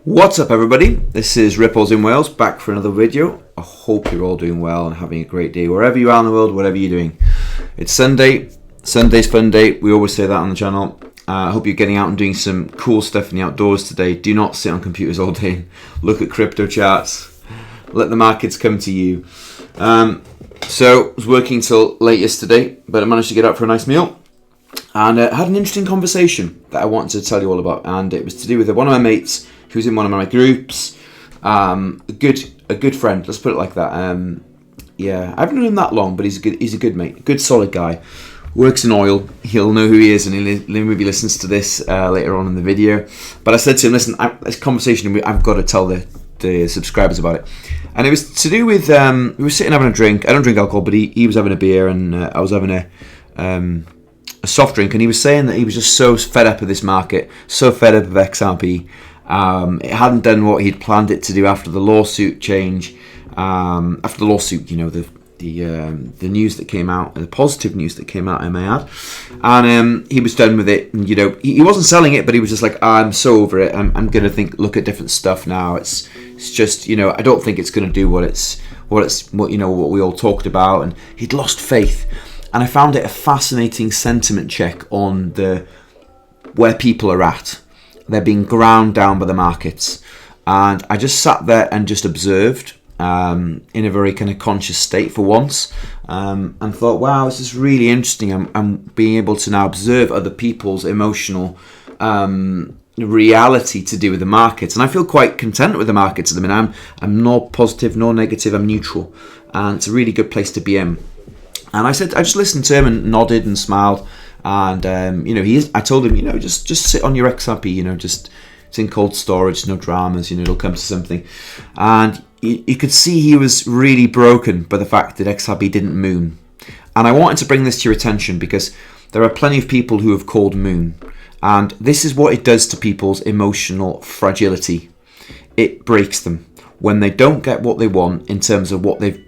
What's up, everybody? This is Ripples in Wales, back for another video. I hope you're all doing well and having a great day wherever you are in the world, whatever you're doing. It's Sunday. Sunday's fun day. We always say that on the channel. I hope you're getting out and doing some cool stuff in the outdoors today. Do not sit on computers all day and look at crypto charts. Let the markets come to you. So I was working till late yesterday, but I managed to get out for a nice meal. And had an interesting conversation that I wanted to tell you all about. And it was to do with one of my mates who's in one of my groups. A good friend, let's put it like that. Yeah, I haven't known him that long, but he's a good mate, a good solid guy. Works in oil. He'll know who he is, and he maybe listens to this later on in the video. But I said to him, listen, this conversation, I've got to tell the subscribers about it. And it was to do with, we were sitting having a drink. I don't drink alcohol, but he was having a beer, and I was having a soft drink, and he was saying that he was just so fed up of this market, so fed up of XRP. It hadn't done what he'd planned it to do after the lawsuit change. After the lawsuit, you know, the news that came out, the positive news that came out, I may add. And he was done with it. And, you know, he wasn't selling it, but he was just like, I'm so over it. I'm going to look at different stuff now. It's just, you know, I don't think it's going to do what we all talked about. And he'd lost faith. And I found it a fascinating sentiment check on where people are at. They're being ground down by the markets. And I just sat there and just observed in a very kind of conscious state for once, and thought, wow, this is really interesting. I'm being able to now observe other people's emotional reality to do with the markets. And I feel quite content with the markets at the minute. I'm nor positive nor negative, I'm neutral. And it's a really good place to be in. And I just listened to him and nodded and smiled. And I told him, just sit on your XRP, it's in cold storage, no dramas, it'll come to something. And you could see he was really broken by the fact that XRP didn't moon. And I wanted to bring this to your attention because there are plenty of people who have called moon. And this is what it does to people's emotional fragility. It breaks them when they don't get what they want in terms of what they've,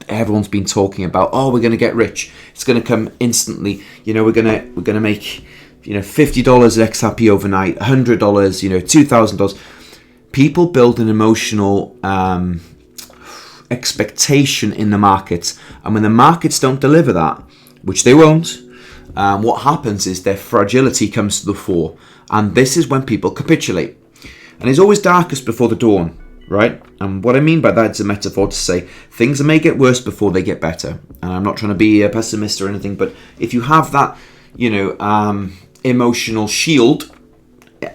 everyone's been talking about. Oh, we're going to get rich. It's going to come instantly. We're going to make, $50 at XRP overnight, $100, $2,000. People build an emotional expectation in the markets, and when the markets don't deliver that, which they won't, what happens is their fragility comes to the fore, and this is when people capitulate. And it's always darkest before the dawn. Right? And what I mean by that is a metaphor to say things may get worse before they get better. And I'm not trying to be a pessimist or anything, but if you have that, emotional shield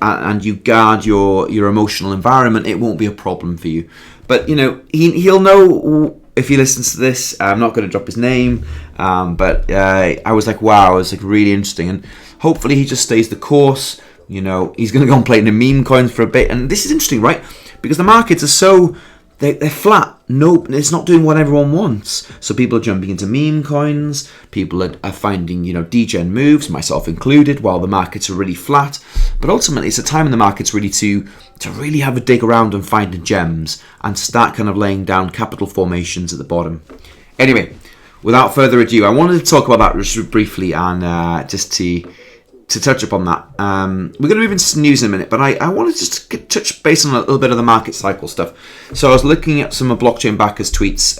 and you guard your emotional environment, it won't be a problem for you. But, he'll know if he listens to this. I'm not going to drop his name, but I was like, wow, it's like really interesting. And hopefully he just stays the course. He's going to go and play in the meme coins for a bit. And this is interesting, right? Because the markets are they're flat. No, it's not doing what everyone wants. So people are jumping into meme coins. People are finding, degen moves, myself included, while the markets are really flat. But ultimately, it's a time in the markets really to really have a dig around and find the gems and start kind of laying down capital formations at the bottom. Anyway, without further ado, I wanted to talk about that just briefly and just to touch upon that. We're going to move into some news in a minute, but I wanted just to touch base on a little bit of the market cycle stuff. So I was looking at some of blockchain backers' tweets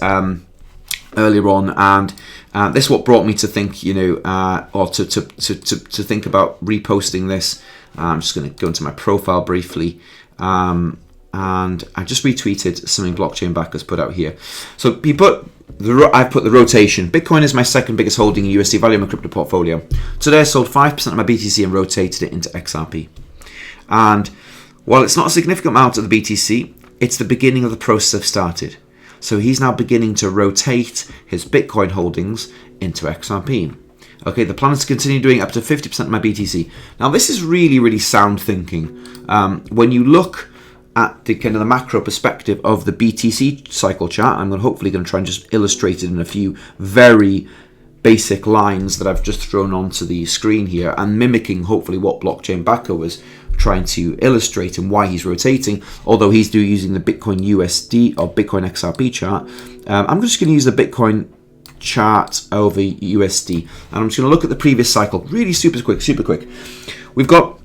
earlier on, and this is what brought me to think, or to think about reposting this. I'm just going to go into my profile briefly, and I just retweeted something blockchain backers put out here. So I've put the rotation. Bitcoin is my second biggest holding in USD value in my crypto portfolio. Today I sold 5% of my BTC and rotated it into XRP. And while it's not a significant amount of the BTC, it's the beginning of the process I've started. So he's now beginning to rotate his Bitcoin holdings into XRP. Okay, the plan is to continue doing up to 50% of my BTC. Now this is really, really sound thinking. When you look at the kind of the macro perspective of the BTC cycle chart, I'm hopefully going to try and just illustrate it in a few very basic lines that I've just thrown onto the screen here, and mimicking hopefully what blockchain backer was trying to illustrate and why he's rotating, although he's using the Bitcoin USD or Bitcoin XRP chart. I'm just going to use the Bitcoin chart over USD, and I'm just going to look at the previous cycle really super quick. We've got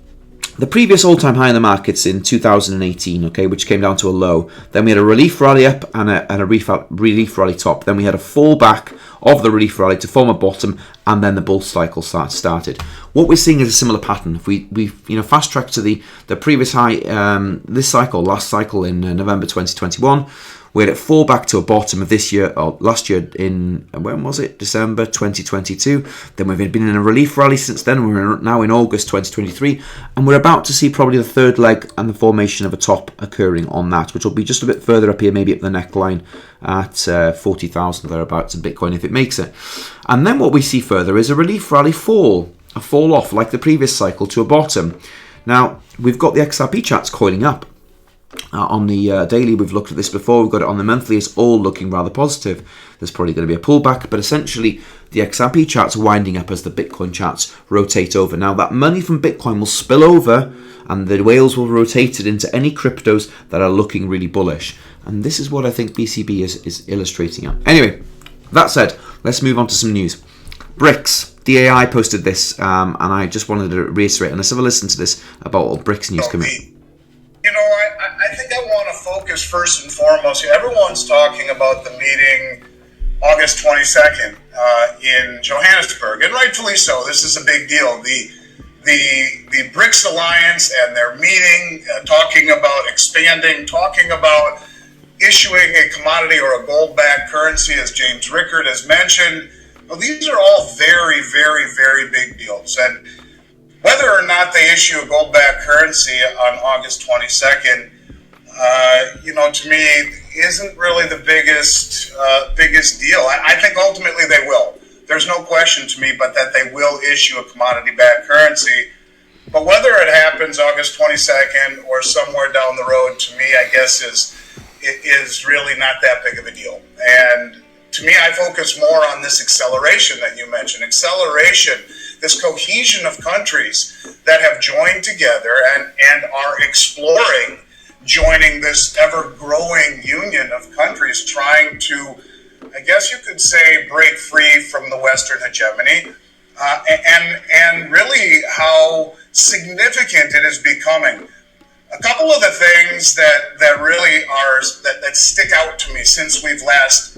the previous all-time high in the markets in 2018, okay, which came down to a low. Then we had a relief rally up and a relief rally top. Then we had a fall back of the relief rally to form a bottom, and then the bull cycle started. What we're seeing is a similar pattern. If we fast track to the previous high last cycle in November 2021, we had it fall back to a bottom of this year, or last year in, when was it? December 2022. Then we've been in a relief rally since then. We're now in August 2023, and we're about to see probably the third leg and the formation of a top occurring on that, which will be just a bit further up here, maybe up the neckline at 40,000 thereabouts in Bitcoin if it makes it. And then what we see further is a relief rally fall, a fall off like the previous cycle to a bottom. Now, we've got the XRP charts coiling up. On the daily, we've looked at this before. We've got it on the monthly. It's all looking rather positive. There's probably going to be a pullback, but essentially the XRP charts are winding up as the Bitcoin charts rotate over. Now, that money from Bitcoin will spill over, and the whales will rotate it into any cryptos that are looking really bullish. And this is what I think BCB is illustrating at. Anyway, that said, let's move on to some news. BRICS. DAI posted this, and I just wanted to reiterate, and let's have a listen to this about all BRICS news coming. I think I want to focus first and foremost. Everyone's talking about the meeting August 22nd in Johannesburg, and rightfully so. This is a big deal. The BRICS Alliance and their meeting, talking about expanding, talking about issuing a commodity or a gold-backed currency, as James Rickard has mentioned. Well, these are all very, very, very big deals. And whether or not they issue a gold-backed currency on August 22nd, to me, isn't really the biggest deal. I think ultimately they will. There's no question to me but that they will issue a commodity-backed currency. But whether it happens August 22nd or somewhere down the road, to me, I guess is really not that big of a deal. And to me, I focus more on this acceleration that you mentioned. Acceleration, this cohesion of countries that have joined together and are exploring joining this ever-growing union of countries trying to, I guess you could say, break free from the Western hegemony, and really how significant it is becoming. A couple of the things that really are, that stick out to me since we've last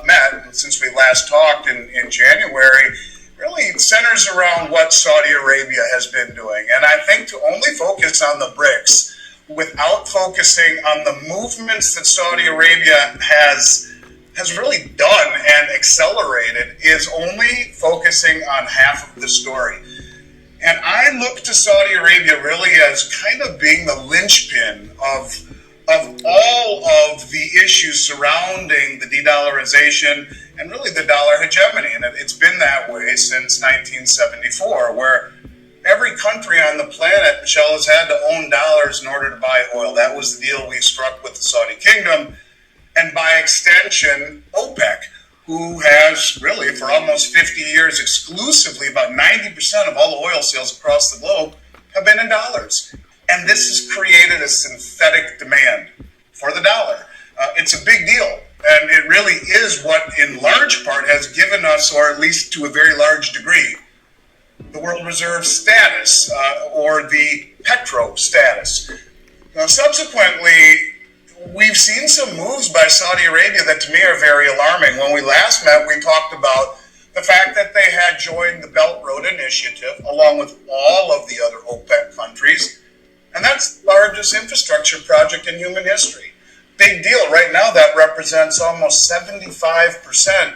met and since we last talked in January, really centers around what Saudi Arabia has been doing. And I think to only focus on the BRICS without focusing on the movements that Saudi Arabia has really done and accelerated is only focusing on half of the story. And I look to Saudi Arabia really as kind of being the linchpin of all of the issues surrounding the de-dollarization and really the dollar hegemony. And it's been that way since 1974, where every country on the planet, Michelle, has had to own dollars in order to buy oil. That was the deal we struck with the Saudi kingdom. And by extension, OPEC, who has really for almost 50 years exclusively, about 90% of all the oil sales across the globe have been in dollars. And this has created a synthetic demand for the dollar. It's a big deal. And it really is what in large part has given us, or at least to a very large degree, the world reserve status, or the petro status. Now, subsequently, we've seen some moves by Saudi Arabia that to me are very alarming. When we last met, we talked about the fact that they had joined the Belt Road Initiative along with all of the other OPEC countries. And that's the largest infrastructure project in human history. Big deal. Right now, that represents almost 75%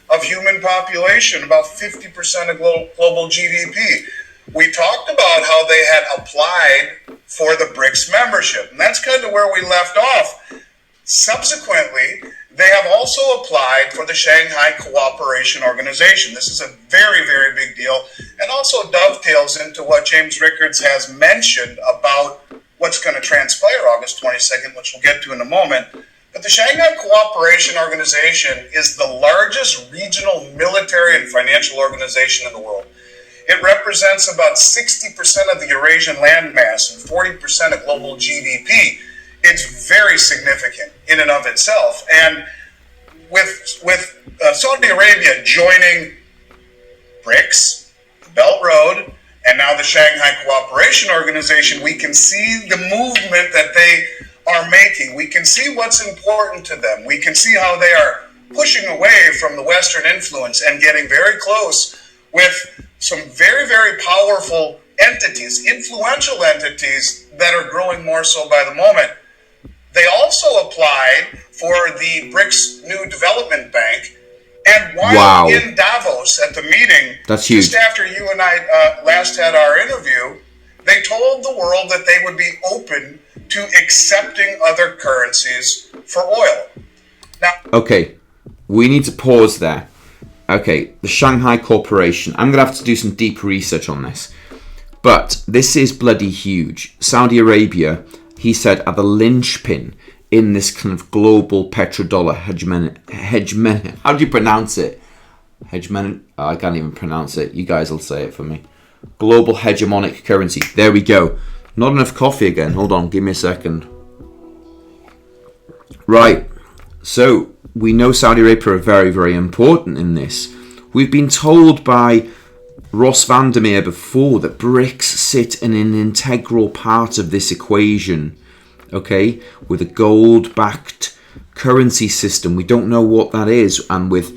of human population, about 50% of global GDP. We talked about how they had applied for the BRICS membership, and that's kind of where we left off. Subsequently, they have also applied for the Shanghai Cooperation Organization. This is a very, very big deal, and also dovetails into what James Rickards has mentioned about what's going to transpire August 22nd, which we'll get to in a moment. But the Shanghai Cooperation Organization is the largest regional military and financial organization in the world. It represents about 60% of the Eurasian landmass and 40% of global GDP. It's very significant in and of itself. And with Saudi Arabia joining BRICS, the Belt Road, and now the Shanghai Cooperation Organization, we can see the movement that they are making. We can see what's important to them. We can see how they are pushing away from the Western influence and getting very close with some very, very powerful entities, influential entities that are growing more so by the moment. They also applied for the BRICS New Development Bank. And while in Davos at the meeting, that's huge. Just after you and I last had our interview, they told the world that they would be open to accepting other currencies for oil. Now, okay, we need to pause there. Okay, the Shanghai Corporation. I'm going to have to do some deep research on this. But this is bloody huge. Saudi Arabia, he said, are the linchpin in this kind of global petrodollar hegemony. How do you pronounce it? Hegemony? Oh, I can't even pronounce it. You guys will say it for me. Global hegemonic currency. There we go. Not enough coffee again. Hold on, give me a second. Right. So, we know Saudi Arabia are very, very important in this. We've been told by Ross Vandermeer before that BRICS sit in an integral part of this equation. Okay, with a gold-backed currency system. We don't know what that is, and with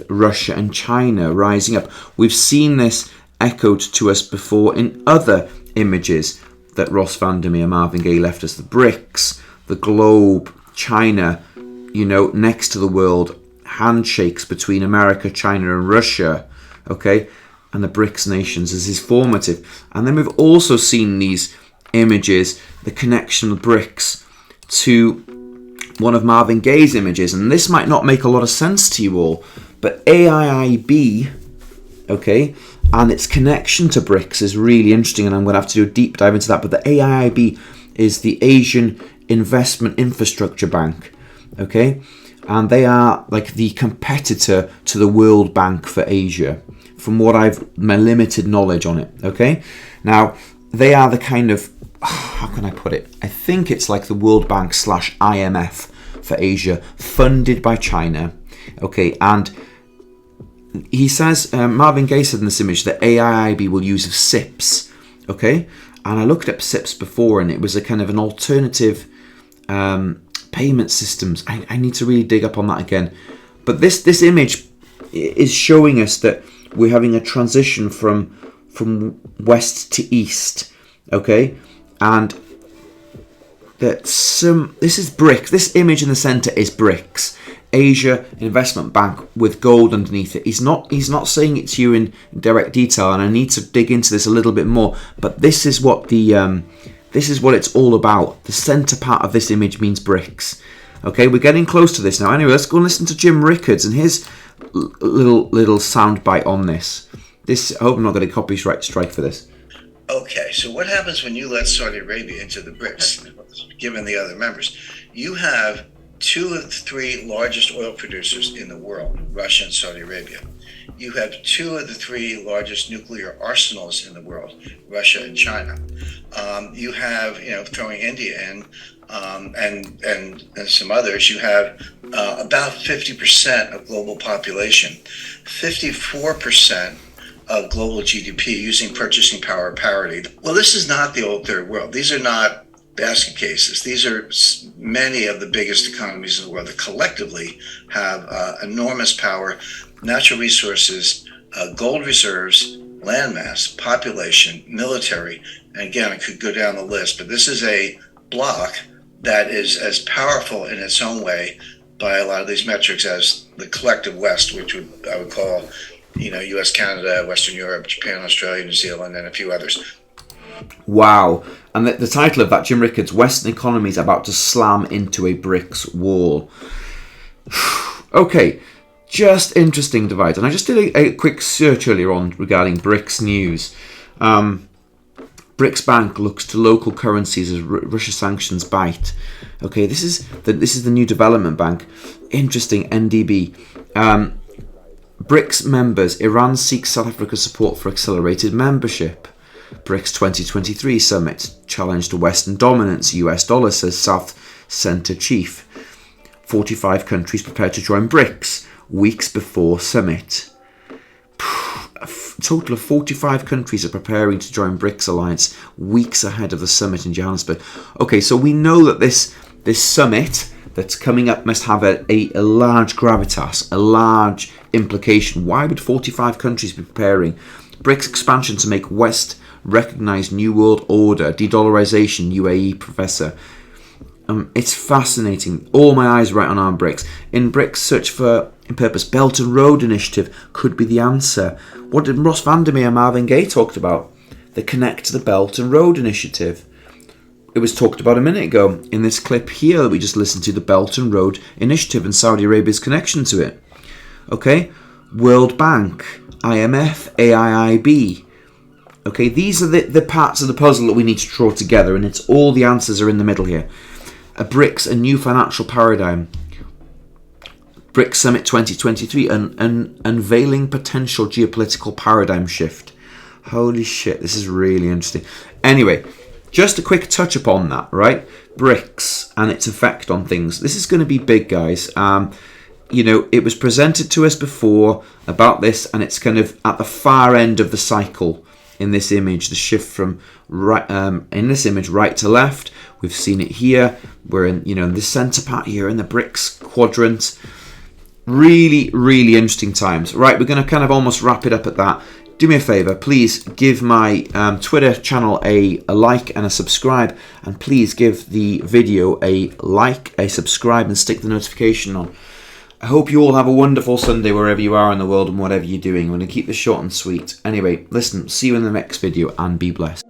Russia and China rising up. We've seen this echoed to us before in other images that Ross Vandermeer, Marvin Gaye left us. The BRICS, the globe, China, next to the world, handshakes between America, China and Russia, okay, and the BRICS nations as is formative. And then we've also seen these images, the connection of BRICS to one of Marvin Gaye's images, and this might not make a lot of sense to you all, but AIIB, okay, and its connection to BRICS is really interesting, and I'm going to have to do a deep dive into that. But the AIIB is the Asian Investment Infrastructure Bank, okay, and they are like the competitor to the World Bank for Asia, from what my limited knowledge on it, okay. Now they are the kind of, how can I put it? I think it's like the World Bank / IMF for Asia, funded by China. Okay, and he says, Marvin Gaye said in this image that AIIB will use SIPs. Okay, and I looked up SIPs before, and it was a kind of an alternative payment systems. I need to really dig up on that again. But this image is showing us that we're having a transition from west to east. Okay, and that this is BRICS. This image in the center is BRICS, Asia Investment Bank, with gold underneath it. He's not saying it to you in direct detail, and I need to dig into this a little bit more. But this is what it's all about. The center part of this image means BRICS. Okay, we're getting close to this now. Anyway, let's go and listen to Jim Rickards and his little soundbite on this. I hope I'm not going to copyright strike for this. Okay, so what happens when you let Saudi Arabia into the BRICS, given the other members? You have 2 of the 3 largest oil producers in the world, Russia and Saudi Arabia. You have 2 of the 3 largest nuclear arsenals in the world, Russia and China. You have, throwing India in, and some others, you have about 50% of global population, 54% of global GDP using purchasing power parity. Well, this is not the old third world. These are not basket cases. These are many of the biggest economies in the world that collectively have enormous power, natural resources, gold reserves, landmass, population, military, and again, I could go down the list, but this is a bloc that is as powerful in its own way by a lot of these metrics as the collective West, which I would call, US, Canada, Western Europe, Japan, Australia, New Zealand, and a few others. Wow. And the title of that, Jim Rickards, Western economies about to slam into a BRICS wall. Okay, just interesting divide. And I just did a quick search earlier on regarding BRICS news. BRICS Bank looks to local currencies as Russia sanctions bite. Okay, this is the new development bank. Interesting, NDB. BRICS members, Iran seeks South Africa's support for accelerated membership. BRICS 2023 summit, challenge to Western dominance, US dollar, says South Centre chief. 45 countries prepared to join BRICS, weeks before summit. A total of 45 countries are preparing to join BRICS alliance weeks ahead of the summit in Johannesburg. Okay, so we know that this summit that's coming up must have a large gravitas, a large implication. Why would 45 countries be preparing? BRICS expansion to make West recognise New World Order, de-dollarization, UAE professor. It's fascinating. All my eyes right on our BRICS. In BRICS search for purpose, Belt and Road Initiative could be the answer. What did Ross Vandermeer and Marvin Gaye talked about? The Connect to the Belt and Road Initiative. It was talked about a minute ago in this clip here that we just listened to, the Belt and Road Initiative and Saudi Arabia's connection to it. Okay, World Bank, IMF, AIIB. Okay, these are the parts of the puzzle that we need to draw together, and it's all the answers are in the middle here. A BRICS, a new financial paradigm. BRICS Summit 2023, unveiling potential geopolitical paradigm shift. Holy shit, this is really interesting. Anyway, just a quick touch upon that, right? BRICS and its effect on things. This is going to be big, guys. You know, it was presented to us before about this, and it's kind of at the far end of the cycle in this image, the shift from right, in this image, right to left. We've seen it here. We're in, you know, in the center part here in the BRICS quadrant. Really, really interesting times. Right, we're going to kind of almost wrap it up at that. Do me a favor, please give my Twitter channel a like and a subscribe, and please give the video a like, a subscribe, and stick the notification on. I hope you all have a wonderful Sunday wherever you are in the world and whatever you're doing. I'm going to keep this short and sweet. Anyway, listen, see you in the next video, and be blessed.